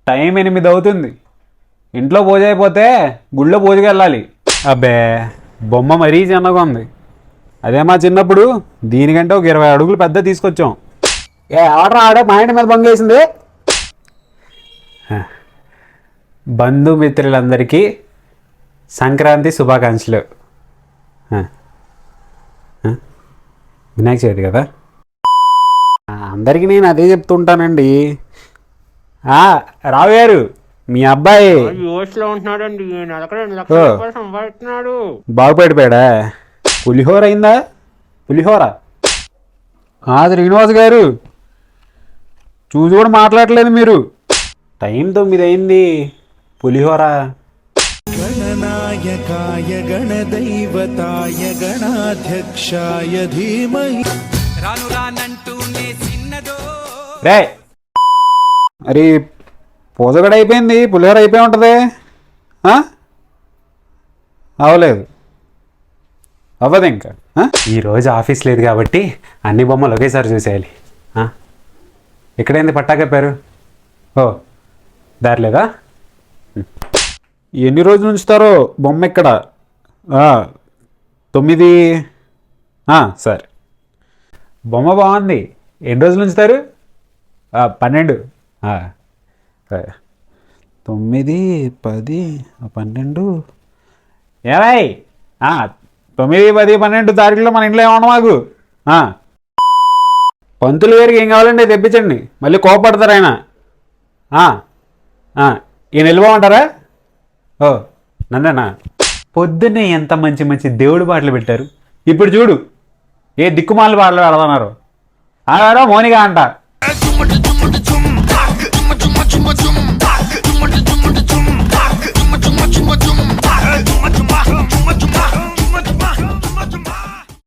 Time 8 అవుతుంది. ఇంట్లో పూజ అయిపోతే గుళ్ళో పూజకి వెళ్ళాలి. అబ్బే బొమ్మ మరీ చిన్నగా ఉంది. అదే మా చిన్నప్పుడు దీనికంటే ఒక 20 అడుగులు పెద్ద తీసుకొచ్చాం. ఆర్డర్ ఆడే మా ఇంటి మీద బంగేసింది. బంధుమిత్రులందరికీ సంక్రాంతి శుభాకాంక్షలు. వినాయక చవితి కదా, అందరికీ నేను అదే చెప్తుంటానండి. రావు గారు, మీ అబ్బాయి బాగుపడిపోయాడా? పులిహోర అయిందా? పులిహోర శ్రీనివాస్ గారు చూసి కూడా మాట్లాడలేదు మీరు. టైం 9 అయింది. పులిహోర. గణనాయకాయ గణదైవతాయ గణాధ్యక్షాయ ధీమహి. రే మరి పూజ కూడా అయిపోయింది, పులిహోర అయిపోయి ఉంటుంది. అవలేదు, అవ్వదు ఇంకా. ఈరోజు ఆఫీస్ లేదు కాబట్టి అన్ని బొమ్మలు ఒకేసారి చూసేయాలి. ఎక్కడైంది పట్టాకప్పారు? దారి లేదా? ఎన్ని రోజులు ఉంచుతారో బొమ్మ ఇక్కడ? 9. సరే, బొమ్మ బాగుంది. ఎన్ని రోజులు ఉంచుతారు? 12. 9, 10, 12. ఏమై 9, 10, 12 తారీఖులో మన ఇంట్లో ఏమన్నా మాకు పంతులు గారికి ఏం కావాలండి తెప్పించండి. మళ్ళీ కోపడతారు ఆయన. ఈయన వెళ్ళిపోమంటారా? నన్నేనా? పొద్దున్నే ఎంత మంచి మంచి దేవుడి పాటలు పెట్టారు. ఇప్పుడు చూడు ఏ దిక్కుమాల పాటలు పెడతారు. మోనిగా అంట.